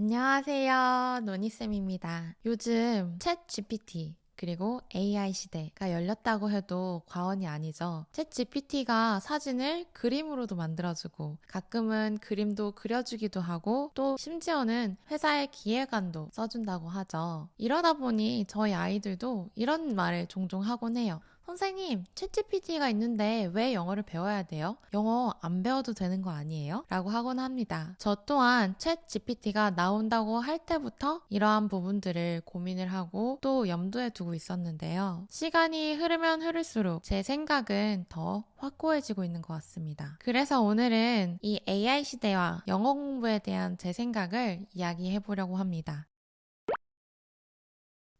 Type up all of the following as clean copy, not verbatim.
안녕하세요. 노니쌤입니다. 요즘 챗 GPT 그리고 AI 시대가 열렸다고 해도 과언이 아니죠. 챗 GPT가 사진을 그림으로도 만들어주고 가끔은 그림도 그려주기도 하고 또 심지어는 회사의 기획안도 써준다고 하죠. 이러다 보니 저희 아이들도 이런 말을 종종 하곤 해요. 선생님, 챗GPT가 있는데 왜 영어를 배워야 돼요? 영어 안 배워도 되는 거 아니에요? 라고 하곤 합니다. 저 또한 챗GPT가 나온다고 할 때부터 이러한 부분들을 고민을 하고 또 염두에 두고 있었는데요. 시간이 흐르면 흐를수록 제 생각은 더 확고해지고 있는 것 같습니다. 그래서 오늘은 이 AI 시대와 영어 공부에 대한 제 생각을 이야기해 보려고 합니다.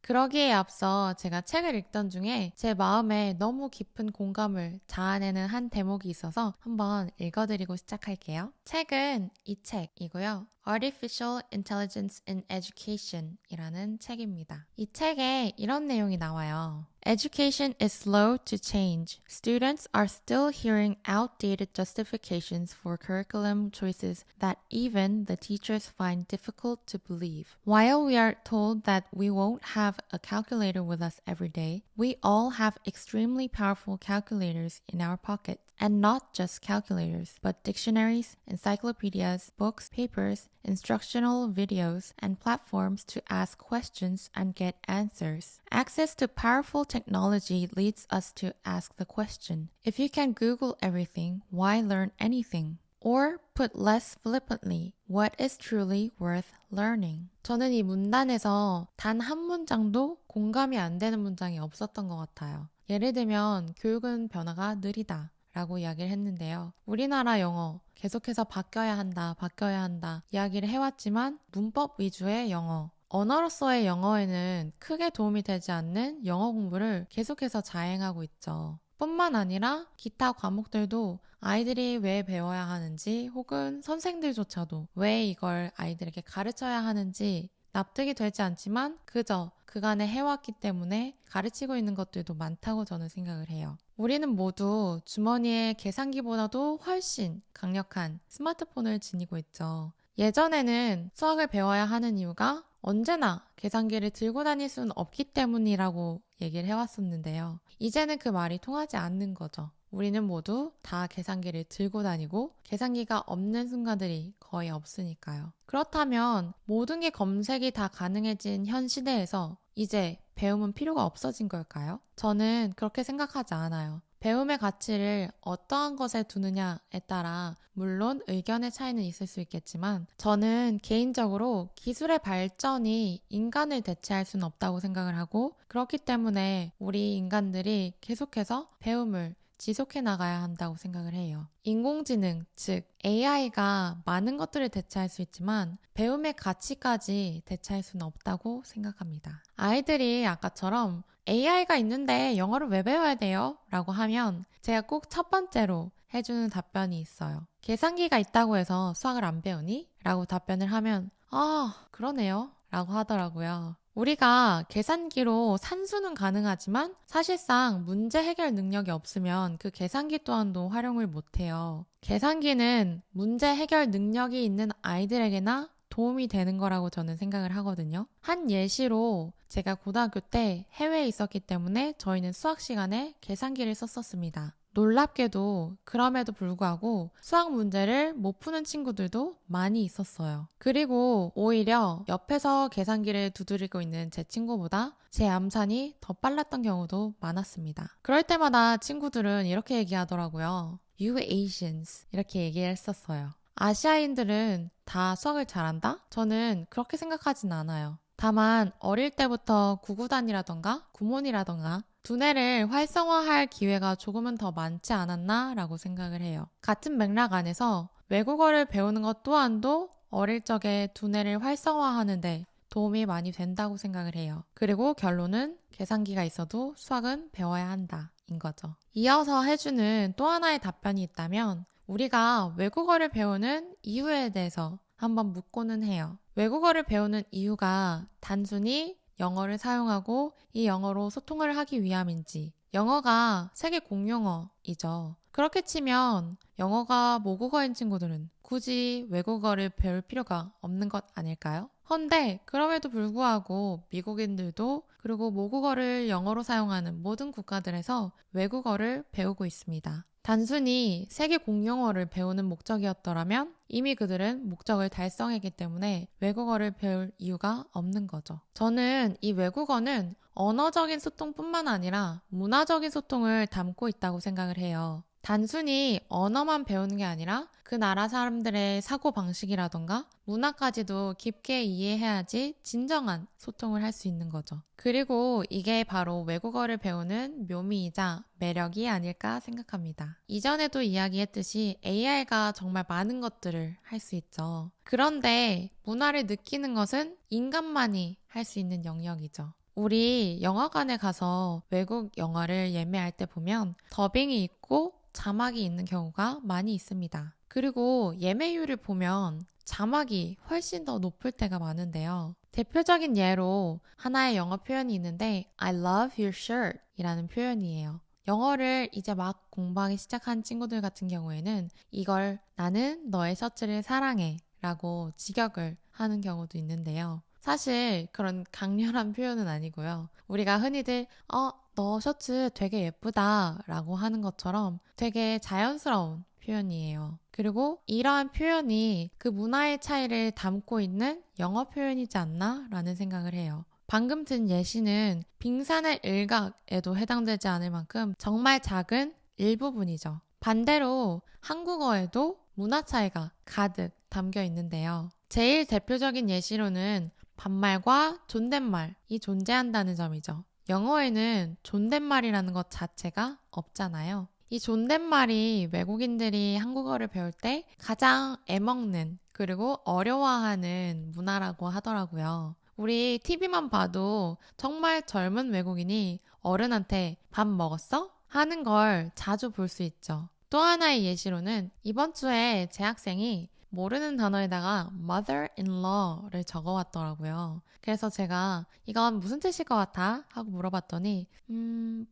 그러기에 앞서 제가 책을 읽던 중에 제 마음에 너무 깊은 공감을 자아내는 한 대목이 있어서 한번 읽어드리고 시작할게요. 책은 이 책이고요. Artificial Intelligence in Education 이라는 책입니다. 이 책에 이런 내용이 나와요. Education is slow to change. Students are still hearing outdated justifications for curriculum choices that even the teachers find difficult to believe. While we are told that we won't have a calculator with us every day, we all have extremely powerful calculators in our pockets. And not just calculators, but dictionaries, encyclopedias, books, papers, instructional videos, and platforms to ask questions and get answers. Access to powerful technology leads us to ask the question, if you can Google everything, why learn anything? Or put less flippantly, what is truly worth learning? 저는 이 문단에서 단 한 문장도 공감이 안 되는 문장이 없었던 것 같아요. 예를 들면 교육은 변화가 느리다 라고 이야기를 했는데요. 우리나라 영어 계속해서 바뀌어야 한다 이야기를 해왔지만 문법 위주의 영어, 언어로서의 영어에는 크게 도움이 되지 않는 영어 공부를 계속해서 자행하고 있죠. 뿐만 아니라 기타 과목들도 아이들이 왜 배워야 하는지 혹은 선생들조차도 왜 이걸 아이들에게 가르쳐야 하는지 납득이 되지 않지만 그저 그간에 해왔기 때문에 가르치고 있는 것들도 많다고 저는 생각을 해요. 우리는 모두 주머니에 계산기보다도 훨씬 강력한 스마트폰을 지니고 있죠. 예전에는 수학을 배워야 하는 이유가 언제나 계산기를 들고 다닐 수는 없기 때문이라고 얘기를 해왔었는데요. 이제는 그 말이 통하지 않는 거죠. 우리는 모두 다 계산기를 들고 다니고 계산기가 없는 순간들이 거의 없으니까요. 그렇다면 모든 게 검색이 다 가능해진 현 시대에서 이제 배움은 필요가 없어진 걸까요? 저는 그렇게 생각하지 않아요. 배움의 가치를 어떠한 것에 두느냐에 따라 물론 의견의 차이는 있을 수 있겠지만 저는 개인적으로 기술의 발전이 인간을 대체할 수는 없다고 생각을 하고 그렇기 때문에 우리 인간들이 계속해서 배움을 지속해 나가야 한다고 생각을 해요. 인공지능, 즉 AI가 많은 것들을 대체할 수 있지만 배움의 가치까지 대체할 수는 없다고 생각합니다. 아이들이 아까처럼 AI가 있는데 영어를 왜 배워야 돼요? 라고 하면 제가 꼭 첫 번째로 해주는 답변이 있어요. 계산기가 있다고 해서 수학을 안 배우니? 라고 답변을 하면 그러네요. 라고 하더라고요. 우리가 계산기로 산수는 가능하지만 사실상 문제 해결 능력이 없으면 그 계산기 또한도 활용을 못해요. 계산기는 문제 해결 능력이 있는 아이들에게나 도움이 되는 거라고 저는 생각을 하거든요. 한 예시로 제가 고등학교 때 해외에 있었기 때문에 저희는 수학 시간에 계산기를 썼었습니다. 놀랍게도 그럼에도 불구하고 수학 문제를 못 푸는 친구들도 많이 있었어요. 그리고 오히려 옆에서 계산기를 두드리고 있는 제 친구보다 제 암산이 더 빨랐던 경우도 많았습니다. 그럴 때마다 친구들은 이렇게 얘기하더라고요. You Asians 이렇게 얘기를 했었어요. 아시아인들은 다 수학을 잘한다? 저는 그렇게 생각하진 않아요. 다만 어릴 때부터 구구단이라던가 구몬이라던가 두뇌를 활성화할 기회가 조금은 더 많지 않았나 라고 생각을 해요. 같은 맥락 안에서 외국어를 배우는 것 또한도 어릴 적에 두뇌를 활성화하는데 도움이 많이 된다고 생각을 해요. 그리고 결론은 계산기가 있어도 수학은 배워야 한다 인 거죠. 이어서 해주는 또 하나의 답변이 있다면 우리가 외국어를 배우는 이유에 대해서 한번 묻고는 해요. 외국어를 배우는 이유가 단순히 영어를 사용하고 이 영어로 소통을 하기 위함인지 영어가 세계 공용어이죠. 그렇게 치면 영어가 모국어인 친구들은 굳이 외국어를 배울 필요가 없는 것 아닐까요? 헌데 그럼에도 불구하고 미국인들도 그리고 모국어를 영어로 사용하는 모든 국가들에서 외국어를 배우고 있습니다. 단순히 세계 공용어를 배우는 목적이었더라면 이미 그들은 목적을 달성했기 때문에 외국어를 배울 이유가 없는 거죠. 저는 이 외국어는 언어적인 소통뿐만 아니라 문화적인 소통을 담고 있다고 생각을 해요. 단순히 언어만 배우는 게 아니라 그 나라 사람들의 사고방식이라던가 문화까지도 깊게 이해해야지 진정한 소통을 할 수 있는 거죠. 그리고 이게 바로 외국어를 배우는 묘미이자 매력이 아닐까 생각합니다. 이전에도 이야기했듯이 AI가 정말 많은 것들을 할 수 있죠. 그런데 문화를 느끼는 것은 인간만이 할 수 있는 영역이죠. 우리 영화관에 가서 외국 영화를 예매할 때 보면 더빙이 있고 자막이 있는 경우가 많이 있습니다. 그리고 예매율을 보면 자막이 훨씬 더 높을 때가 많은데요. 대표적인 예로 하나의 영어 표현이 있는데 I love your shirt 이라는 표현이에요. 영어를 이제 막 공부하기 시작한 친구들 같은 경우에는 이걸 나는 너의 셔츠를 사랑해 라고 직역을 하는 경우도 있는데요. 사실 그런 강렬한 표현은 아니고요. 우리가 흔히들 너 셔츠 되게 예쁘다 라고 하는 것처럼 되게 자연스러운 표현이에요. 그리고 이러한 표현이 그 문화의 차이를 담고 있는 영어 표현이지 않나 라는 생각을 해요. 방금 든 예시는 빙산의 일각에도 해당되지 않을 만큼 정말 작은 일부분이죠. 반대로 한국어에도 문화 차이가 가득 담겨 있는데요. 제일 대표적인 예시로는 반말과 존댓말이 존재한다는 점이죠. 영어에는 존댓말이라는 것 자체가 없잖아요. 이 존댓말이 외국인들이 한국어를 배울 때 가장 애먹는 그리고 어려워하는 문화라고 하더라고요. 우리 TV만 봐도 정말 젊은 외국인이 어른한테 밥 먹었어? 하는 걸 자주 볼 수 있죠. 또 하나의 예시로는 이번 주에 제 학생이 모르는 단어에다가 mother-in-law를 적어왔더라고요. 그래서 제가 이건 무슨 뜻일 것 같아? 하고 물어봤더니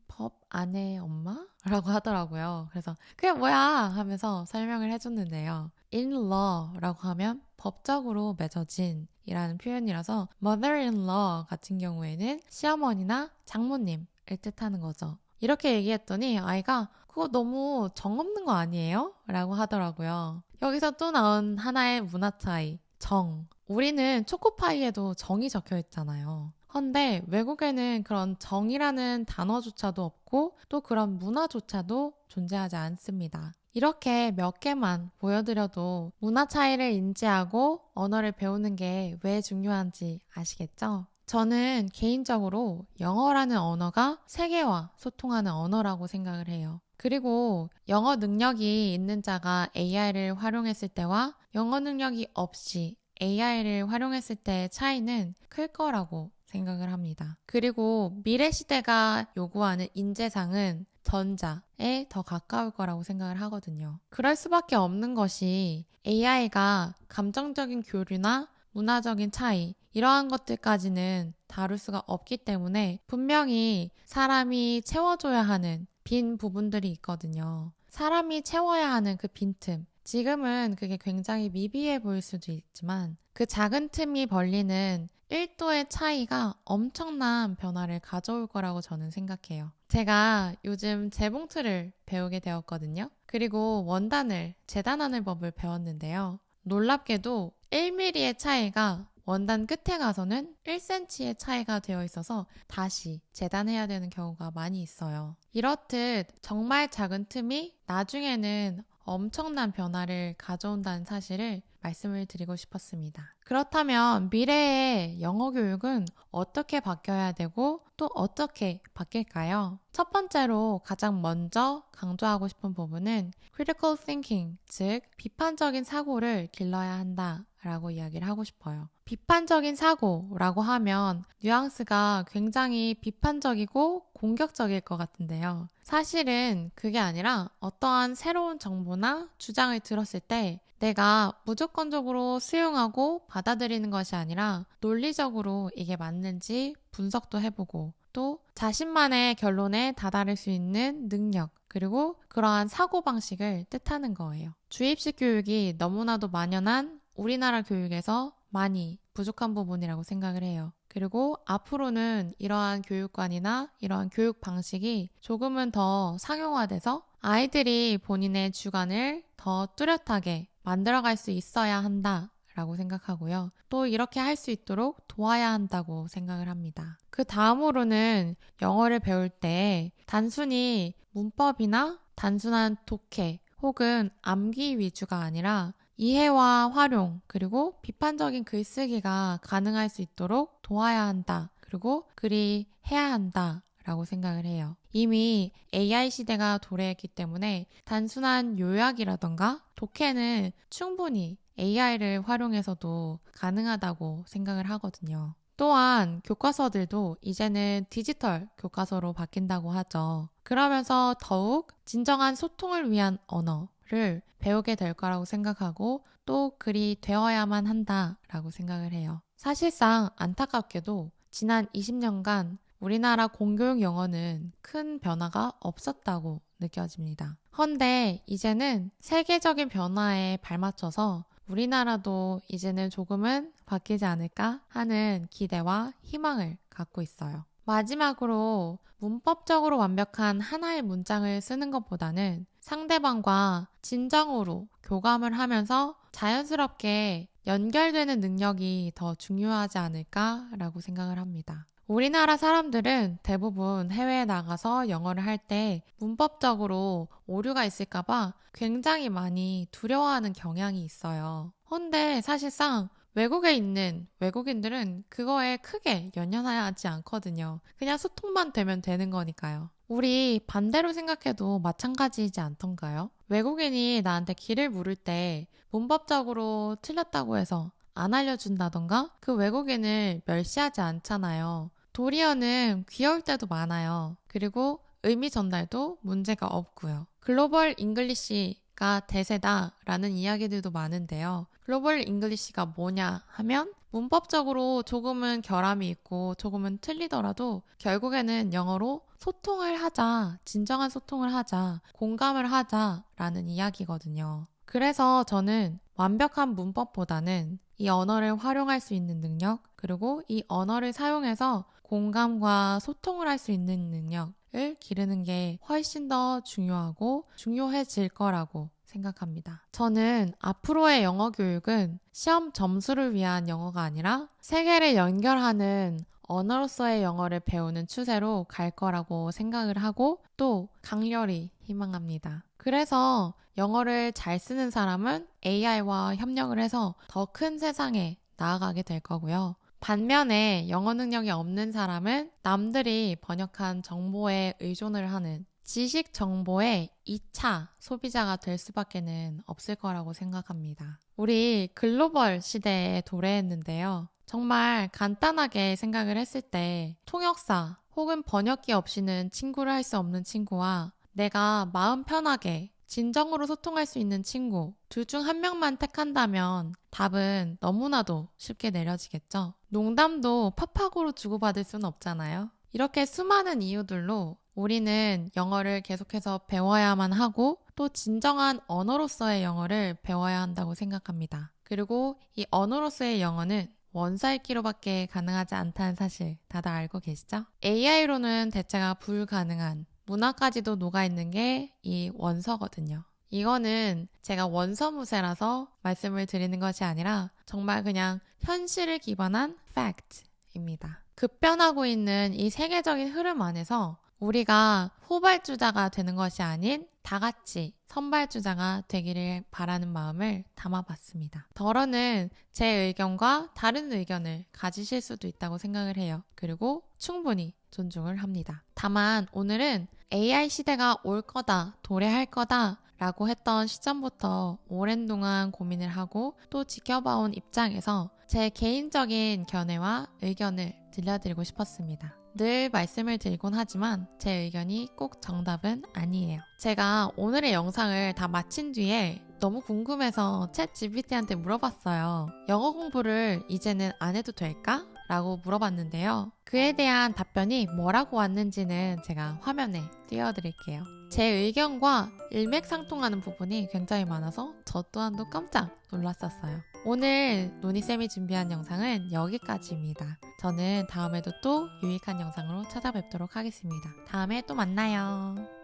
법 아내 엄마? 라고 하더라고요. 그래서 그게 뭐야? 하면서 설명을 해줬는데요. in-law라고 하면 법적으로 맺어진 이라는 표현이라서 mother-in-law 같은 경우에는 시어머니나 장모님을 뜻하는 거죠. 이렇게 얘기했더니 아이가 그거 너무 정 없는 거 아니에요? 라고 하더라고요. 여기서 또 나온 하나의 문화 차이, 정. 우리는 초코파이에도 정이 적혀 있잖아요. 헌데 외국에는 그런 정이라는 단어조차도 없고 또 그런 문화조차도 존재하지 않습니다. 이렇게 몇 개만 보여드려도 문화 차이를 인지하고 언어를 배우는 게 왜 중요한지 아시겠죠? 저는 개인적으로 영어라는 언어가 세계와 소통하는 언어라고 생각을 해요. 그리고 영어 능력이 있는 자가 AI를 활용했을 때와 영어 능력이 없이 AI를 활용했을 때의 차이는 클 거라고 생각을 합니다. 그리고 미래 시대가 요구하는 인재상은 전자에 더 가까울 거라고 생각을 하거든요. 그럴 수밖에 없는 것이 AI가 감정적인 교류나 문화적인 차이, 이러한 것들까지는 다룰 수가 없기 때문에 분명히 사람이 채워줘야 하는 빈 부분들이 있거든요. 사람이 채워야 하는 그 빈틈. 지금은 그게 굉장히 미비해 보일 수도 있지만 그 작은 틈이 벌리는 1도의 차이가 엄청난 변화를 가져올 거라고 저는 생각해요. 제가 요즘 재봉틀을 배우게 되었거든요. 그리고 원단을 재단하는 법을 배웠는데요. 놀랍게도 1mm의 차이가 원단 끝에 가서는 1cm의 차이가 되어 있어서 다시 재단해야 되는 경우가 많이 있어요. 이렇듯 정말 작은 틈이 나중에는 엄청난 변화를 가져온다는 사실을 말씀을 드리고 싶었습니다. 그렇다면 미래의 영어 교육은 어떻게 바뀌어야 되고 또 어떻게 바뀔까요? 첫 번째로 가장 먼저 강조하고 싶은 부분은 critical thinking, 즉 비판적인 사고를 길러야 한다 라고 이야기를 하고 싶어요. 비판적인 사고라고 하면 뉘앙스가 굉장히 비판적이고 공격적일 것 같은데요. 사실은 그게 아니라 어떠한 새로운 정보나 주장을 들었을 때 내가 무조건적으로 수용하고 받아들이는 것이 아니라 논리적으로 이게 맞는지 분석도 해보고 또 자신만의 결론에 다다를 수 있는 능력 그리고 그러한 사고방식을 뜻하는 거예요. 주입식 교육이 너무나도 만연한 우리나라 교육에서 많이 부족한 부분이라고 생각을 해요. 그리고 앞으로는 이러한 교육관이나 이러한 교육 방식이 조금은 더 상용화돼서 아이들이 본인의 주관을 더 뚜렷하게 만들어갈 수 있어야 한다. 라고 생각하고요. 또 이렇게 할 수 있도록 도와야 한다고 생각을 합니다. 그 다음으로는 영어를 배울 때 단순히 문법이나 단순한 독해 혹은 암기 위주가 아니라 이해와 활용 그리고 비판적인 글쓰기가 가능할 수 있도록 도와야 한다. 그리고 그리 해야 한다. 라고 생각을 해요. 이미 AI 시대가 도래했기 때문에 단순한 요약이라던가 독해는 충분히 AI를 활용해서도 가능하다고 생각을 하거든요. 또한 교과서들도 이제는 디지털 교과서로 바뀐다고 하죠. 그러면서 더욱 진정한 소통을 위한 언어를 배우게 될 거라고 생각하고 또 그리 되어야만 한다라고 생각을 해요. 사실상 안타깝게도 지난 20년간 우리나라 공교육 영어는 큰 변화가 없었다고 느껴집니다. 헌데 이제는 세계적인 변화에 발맞춰서 우리나라도 이제는 조금은 바뀌지 않을까 하는 기대와 희망을 갖고 있어요. 마지막으로 문법적으로 완벽한 하나의 문장을 쓰는 것보다는 상대방과 진정으로 교감을 하면서 자연스럽게 연결되는 능력이 더 중요하지 않을까라고 생각을 합니다. 우리나라 사람들은 대부분 해외에 나가서 영어를 할 때 문법적으로 오류가 있을까봐 굉장히 많이 두려워하는 경향이 있어요. 헌데 사실상 외국에 있는 외국인들은 그거에 크게 연연하지 않거든요. 그냥 소통만 되면 되는 거니까요. 우리 반대로 생각해도 마찬가지이지 않던가요? 외국인이 나한테 길을 물을 때 문법적으로 틀렸다고 해서 안 알려준다던가 그 외국인을 멸시하지 않잖아요. 도리어는 귀여울 때도 많아요. 그리고 의미 전달도 문제가 없고요. 글로벌 잉글리시가 대세다라는 이야기들도 많은데요. 글로벌 잉글리시가 뭐냐 하면 문법적으로 조금은 결함이 있고 조금은 틀리더라도 결국에는 영어로 소통을 하자, 진정한 소통을 하자, 공감을 하자라는 이야기거든요. 그래서 저는 완벽한 문법보다는 이 언어를 활용할 수 있는 능력, 그리고 이 언어를 사용해서 공감과 소통을 할 수 있는 능력을 기르는 게 훨씬 더 중요하고 중요해질 거라고 생각합니다. 저는 앞으로의 영어 교육은 시험 점수를 위한 영어가 아니라 세계를 연결하는 언어로서의 영어를 배우는 추세로 갈 거라고 생각을 하고 또 강렬히 희망합니다. 그래서 영어를 잘 쓰는 사람은 AI와 협력을 해서 더 큰 세상에 나아가게 될 거고요. 반면에 영어 능력이 없는 사람은 남들이 번역한 정보에 의존을 하는 지식 정보의 2차 소비자가 될 수밖에는 없을 거라고 생각합니다. 우리 글로벌 시대에 도래했는데요. 정말 간단하게 생각을 했을 때 통역사 혹은 번역기 없이는 친구를 할 수 없는 친구와 내가 마음 편하게 진정으로 소통할 수 있는 친구 둘 중 한 명만 택한다면 답은 너무나도 쉽게 내려지겠죠. 농담도 팝팝으로 주고받을 수는 없잖아요. 이렇게 수많은 이유들로 우리는 영어를 계속해서 배워야만 하고 또 진정한 언어로서의 영어를 배워야 한다고 생각합니다. 그리고 이 언어로서의 영어는 원사 읽기로밖에 가능하지 않다는 사실 다들 알고 계시죠? AI로는 대체가 불가능한 문화까지도 녹아있는 게 이 원서거든요. 이거는 제가 원서무새라서 말씀을 드리는 것이 아니라 정말 그냥 현실을 기반한 팩트입니다. 급변하고 있는 이 세계적인 흐름 안에서 우리가 후발주자가 되는 것이 아닌 다 같이 선발주자가 되기를 바라는 마음을 담아봤습니다. 더러는 제 의견과 다른 의견을 가지실 수도 있다고 생각을 해요. 그리고 충분히 존중을 합니다. 다만 오늘은 AI 시대가 올 거다, 도래할 거다 라고 했던 시점부터 오랜 동안 고민을 하고 또 지켜봐온 입장에서 제 개인적인 견해와 의견을 들려드리고 싶었습니다. 늘 말씀을 드리곤 하지만 제 의견이 꼭 정답은 아니에요. 제가 오늘의 영상을 다 마친 뒤에 너무 궁금해서 챗 GPT한테 물어봤어요. 영어 공부를 이제는 안 해도 될까? 라고 물어봤는데요. 그에 대한 답변이 뭐라고 왔는지는 제가 화면에 띄워드릴게요. 제 의견과 일맥상통하는 부분이 굉장히 많아서 저 또한도 깜짝 놀랐었어요. 오늘 노니쌤이 준비한 영상은 여기까지입니다. 저는 다음에도 또 유익한 영상으로 찾아뵙도록 하겠습니다. 다음에 또 만나요.